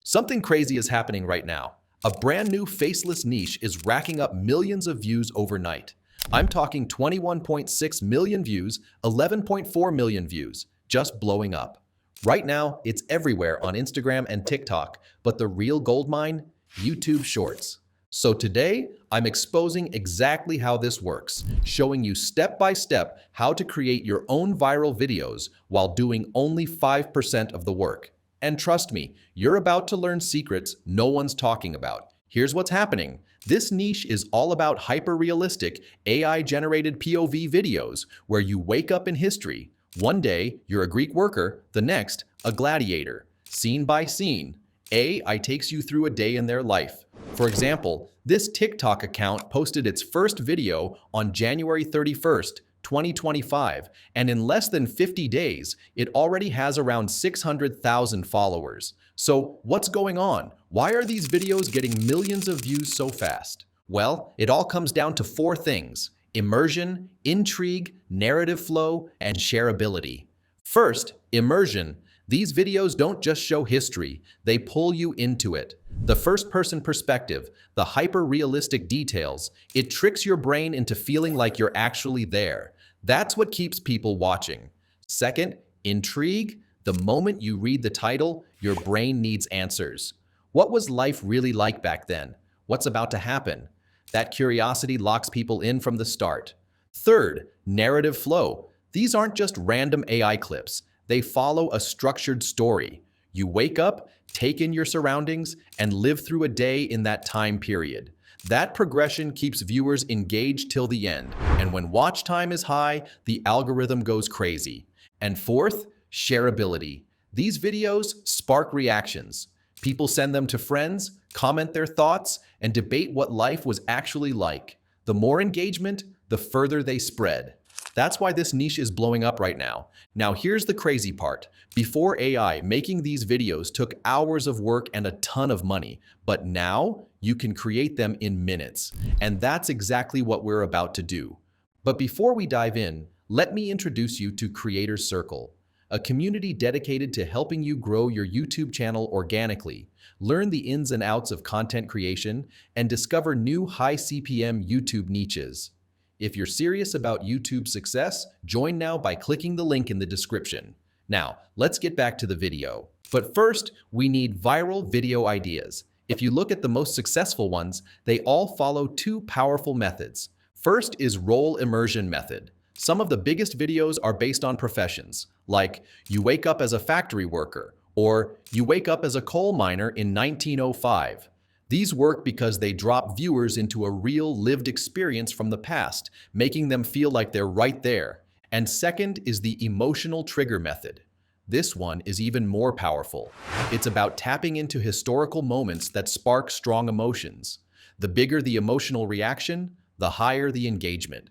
Something crazy is happening right now. A brand new faceless niche is racking up millions of views overnight. I'm talking 21.6 million views, 11.4 million views, just blowing up. Right now, it's everywhere on Instagram and TikTok, but the real goldmine? YouTube Shorts. So today, I'm exposing exactly how this works, showing you step by step how to create your own viral videos while doing only 5% of the work. And trust me, you're about to learn secrets no one's talking about. Here's what's happening. This niche is all about hyper-realistic, AI-generated POV videos where you wake up in history. One day, you're a Greek worker, the next, a gladiator. Scene by scene, AI takes you through a day in their life. For example, this TikTok account posted its first video on January 31st, 2025, and in less than 50 days, it already has around 600,000 followers. So what's going on? Why are these videos getting millions of views so fast? Well, it all comes down to four things: immersion, intrigue, narrative flow, and shareability. First, immersion. These videos don't just show history, they pull you into it. The first-person perspective, the hyper-realistic details, it tricks your brain into feeling like you're actually there. That's what keeps people watching. Second, intrigue. The moment you read the title, your brain needs answers. What was life really like back then? What's about to happen? That curiosity locks people in from the start. Third, narrative flow. These aren't just random AI clips. They follow a structured story. You wake up, take in your surroundings, and live through a day in that time period. That progression keeps viewers engaged till the end, and when watch time is high, the algorithm goes crazy. And fourth, shareability. These videos spark reactions. People send them to friends, comment their thoughts, and debate what life was actually like. The more engagement, the further they spread. That's why this niche is blowing up right now. Now here's the crazy part. Before AI, making these videos took hours of work and a ton of money, but now you can create them in minutes. And that's exactly what we're about to do. But before we dive in, let me introduce you to Creator Circle, a community dedicated to helping you grow your YouTube channel organically, learn the ins and outs of content creation, and discover new high CPM YouTube niches. If you're serious about YouTube success, join now by clicking the link in the description. Now, let's get back to the video. But first, we need viral video ideas. If you look at the most successful ones, they all follow two powerful methods. First is role immersion method. Some of the biggest videos are based on professions, like you wake up as a factory worker, or you wake up as a coal miner in 1905. These work because they drop viewers into a real lived experience from the past, making them feel like they're right there. And second is the emotional trigger method. This one is even more powerful. It's about tapping into historical moments that spark strong emotions. The bigger the emotional reaction, the higher the engagement.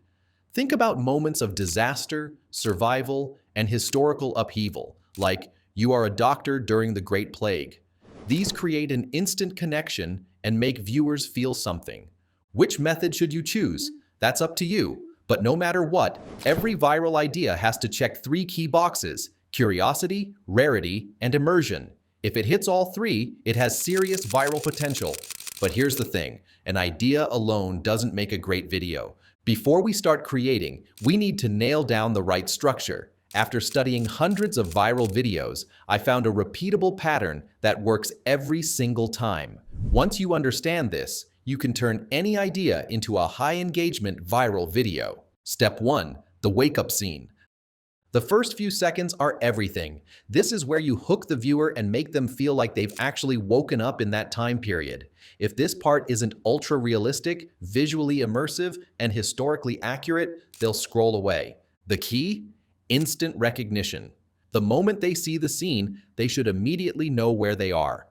Think about moments of disaster, survival, and historical upheaval, like you are a doctor during the Great Plague. These create an instant connection and make viewers feel something. Which method should you choose? That's up to you. But no matter what, every viral idea has to check three key boxes: curiosity, rarity, and immersion. If it hits all three, it has serious viral potential. But here's the thing, an idea alone doesn't make a great video. Before we start creating, we need to nail down the right structure. After studying hundreds of viral videos, I found a repeatable pattern that works every single time. Once you understand this, you can turn any idea into a high-engagement viral video. Step 1. The wake-up scene. The first few seconds are everything. This is where you hook the viewer and make them feel like they've actually woken up in that time period. If this part isn't ultra-realistic, visually immersive, and historically accurate, they'll scroll away. The key? Instant recognition. The moment they see the scene, they should immediately know where they are.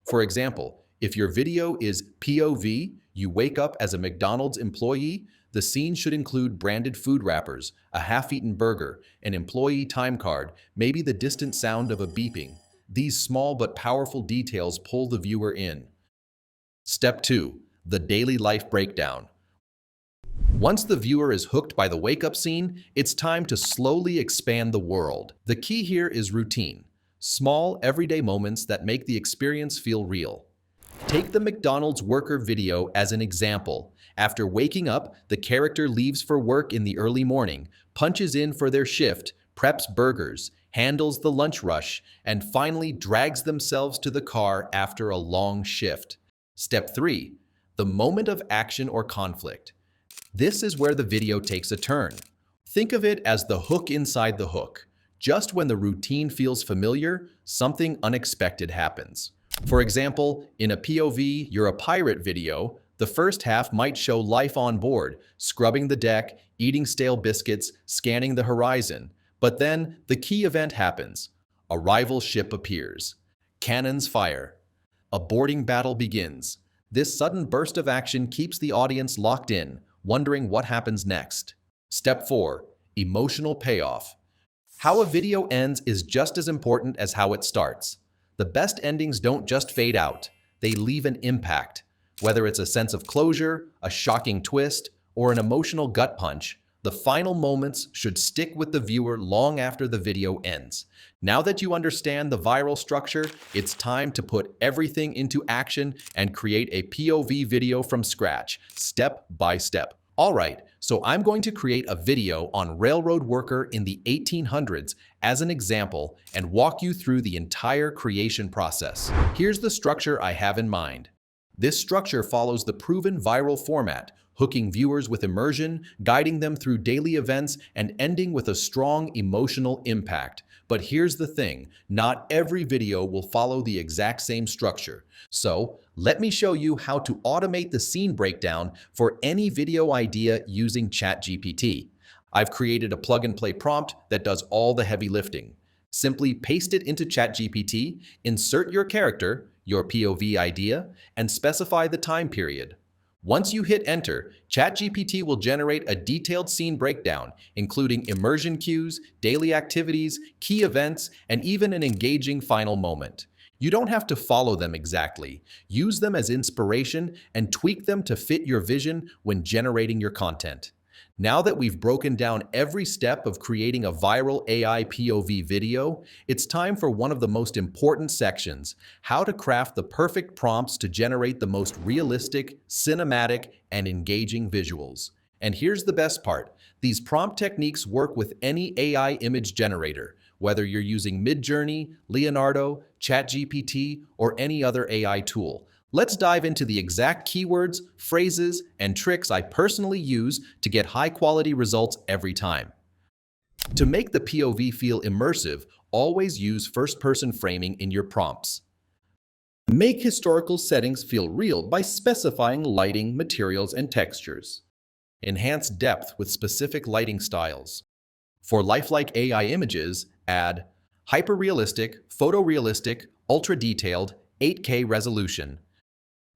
For example, if your video is POV, you wake up as a McDonald's employee, the scene should include branded food wrappers, a half-eaten burger, an employee time card, maybe the distant sound of a beeping. These small but powerful details pull the viewer in. Step 2. The daily life breakdown. Once the viewer is hooked by the wake-up scene, it's time to slowly expand the world. The key here is routine. Small, everyday moments that make the experience feel real. Take the McDonald's worker video as an example. After waking up, the character leaves for work in the early morning, punches in for their shift, preps burgers, handles the lunch rush, and finally drags themselves to the car after a long shift. Step 3. The moment of action or conflict. This is where the video takes a turn. Think of it as the hook inside the hook. Just when the routine feels familiar, something unexpected happens. For example, in a POV, You're a Pirate video, the first half might show life on board, scrubbing the deck, eating stale biscuits, scanning the horizon. But then, the key event happens. A rival ship appears. Cannons fire. A boarding battle begins. This sudden burst of action keeps the audience locked in, wondering what happens next. Step 4. Emotional payoff. How a video ends is just as important as how it starts. The best endings don't just fade out, they leave an impact. Whether it's a sense of closure, a shocking twist, or an emotional gut punch, the final moments should stick with the viewer long after the video ends. Now that you understand the viral structure, it's time to put everything into action and create a POV video from scratch, step by step. Alright, so I'm going to create a video on railroad worker in the 1800s as an example and walk you through the entire creation process. Here's the structure I have in mind. This structure follows the proven viral format, hooking viewers with immersion, guiding them through daily events, and ending with a strong emotional impact. But here's the thing, not every video will follow the exact same structure. So, let me show you how to automate the scene breakdown for any video idea using ChatGPT. I've created a plug-and-play prompt that does all the heavy lifting. Simply paste it into ChatGPT, insert your character, your POV idea, and specify the time period. Once you hit enter, ChatGPT will generate a detailed scene breakdown, including immersion cues, daily activities, key events, and even an engaging final moment. You don't have to follow them exactly. Use them as inspiration and tweak them to fit your vision when generating your content. Now that we've broken down every step of creating a viral AI POV video, it's time for one of the most important sections, how to craft the perfect prompts to generate the most realistic, cinematic, and engaging visuals. And here's the best part. These prompt techniques work with any AI image generator, whether you're using Midjourney, Leonardo, ChatGPT, or any other AI tool. Let's dive into the exact keywords, phrases, and tricks I personally use to get high-quality results every time. To make the POV feel immersive, always use first-person framing in your prompts. Make historical settings feel real by specifying lighting, materials, and textures. Enhance depth with specific lighting styles. For lifelike AI images, add hyper-realistic, photorealistic, ultra-detailed, 8K resolution.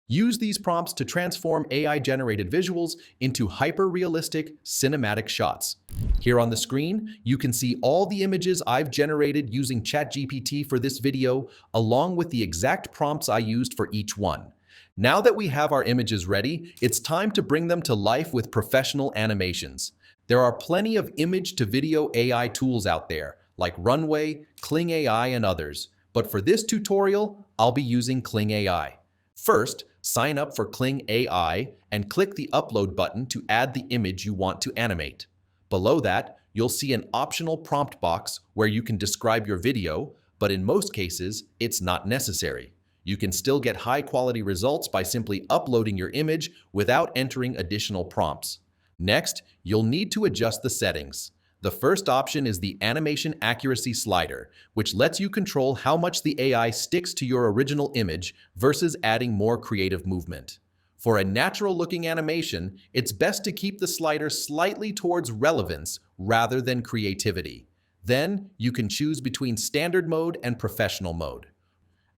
Use these prompts to transform AI-generated visuals into hyper-realistic cinematic shots. Here on the screen, you can see all the images I've generated using ChatGPT for this video, along with the exact prompts I used for each one. Now that we have our images ready, it's time to bring them to life with professional animations. There are plenty of image-to-video AI tools out there, like Runway, Kling AI, and others. But for this tutorial, I'll be using Kling AI. First, sign up for Kling AI and click the Upload button to add the image you want to animate. Below that, you'll see an optional prompt box where you can describe your video, but in most cases, it's not necessary. You can still get high-quality results by simply uploading your image without entering additional prompts. Next, you'll need to adjust the settings. The first option is the Animation Accuracy slider, which lets you control how much the AI sticks to your original image versus adding more creative movement. For a natural-looking animation, it's best to keep the slider slightly towards relevance rather than creativity. Then, you can choose between standard mode and professional mode.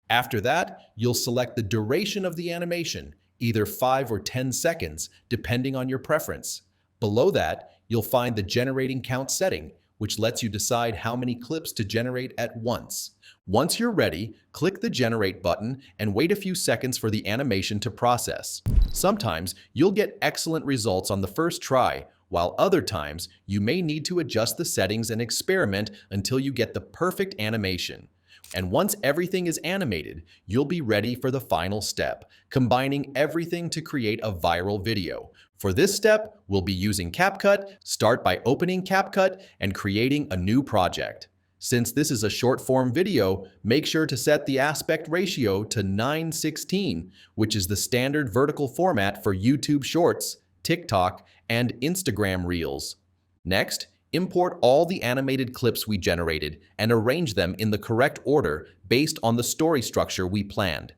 After that, you'll select the duration of the animation, either 5 or 10 seconds, depending on your preference. Below that, you'll find the generating count setting, which lets you decide how many clips to generate at once. Once you're ready, click the Generate button and wait a few seconds for the animation to process. Sometimes you'll get excellent results on the first try, while other times you may need to adjust the settings and experiment until you get the perfect animation. And once everything is animated, you'll be ready for the final step, combining everything to create a viral video. For this step, we'll be using CapCut. Start by opening CapCut and creating a new project. Since this is a short-form video, make sure to set the aspect ratio to 9:16, which is the standard vertical format for YouTube Shorts, TikTok, and Instagram Reels. Next, import all the animated clips we generated and arrange them in the correct order based on the story structure we planned.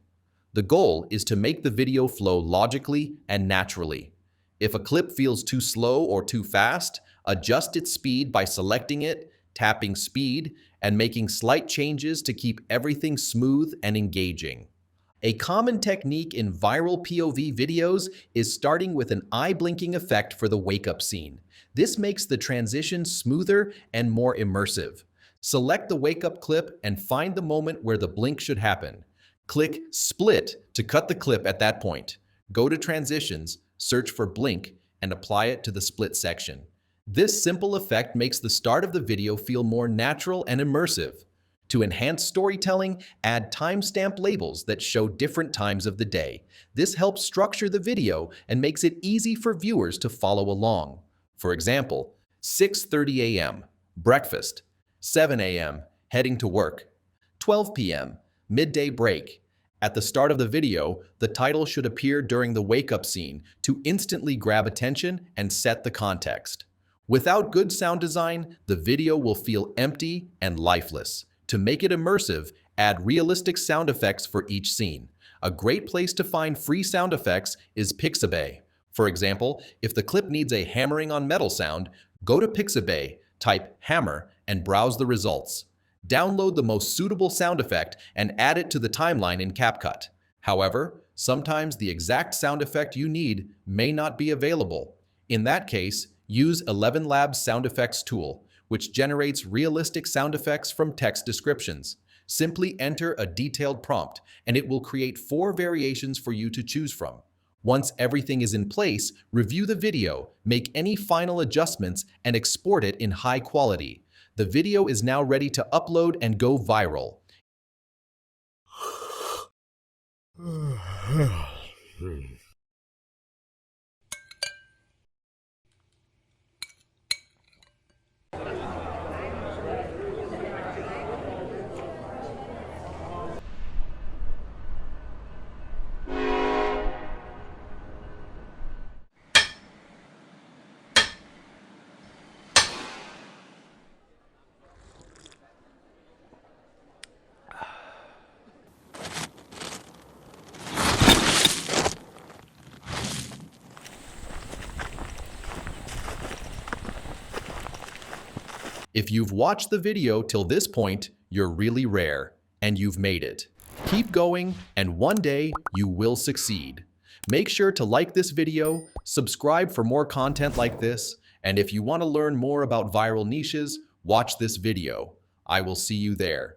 The goal is to make the video flow logically and naturally. If a clip feels too slow or too fast, adjust its speed by selecting it, tapping speed, and making slight changes to keep everything smooth and engaging. A common technique in viral POV videos is starting with an eye-blinking effect for the wake-up scene. This makes the transition smoother and more immersive. Select the wake-up clip and find the moment where the blink should happen. Click Split to cut the clip at that point. Go to Transitions, search for Blink, and apply it to the split section. This simple effect makes the start of the video feel more natural and immersive. To enhance storytelling, add timestamp labels that show different times of the day. This helps structure the video and makes it easy for viewers to follow along. For example, 6:30 a.m., breakfast, 7 a.m., heading to work, 12 p.m., midday break. At the start of the video, the title should appear during the wake-up scene to instantly grab attention and set the context. Without good sound design, the video will feel empty and lifeless. To make it immersive, add realistic sound effects for each scene. A great place to find free sound effects is Pixabay. For example, if the clip needs a hammering on metal sound, go to Pixabay, type hammer, and browse the results. Download the most suitable sound effect and add it to the timeline in CapCut. However, sometimes the exact sound effect you need may not be available. In that case, use 11 Labs Sound Effects tool, which generates realistic sound effects from text descriptions. Simply enter a detailed prompt, and it will create 4 variations for you to choose from. Once everything is in place, review the video, make any final adjustments, and export it in high quality. The video is now ready to upload and go viral. If you've watched the video till this point, you're really rare, and you've made it. Keep going, and one day you will succeed. Make sure to like this video, subscribe for more content like this, and if you want to learn more about viral niches, watch this video. I will see you there.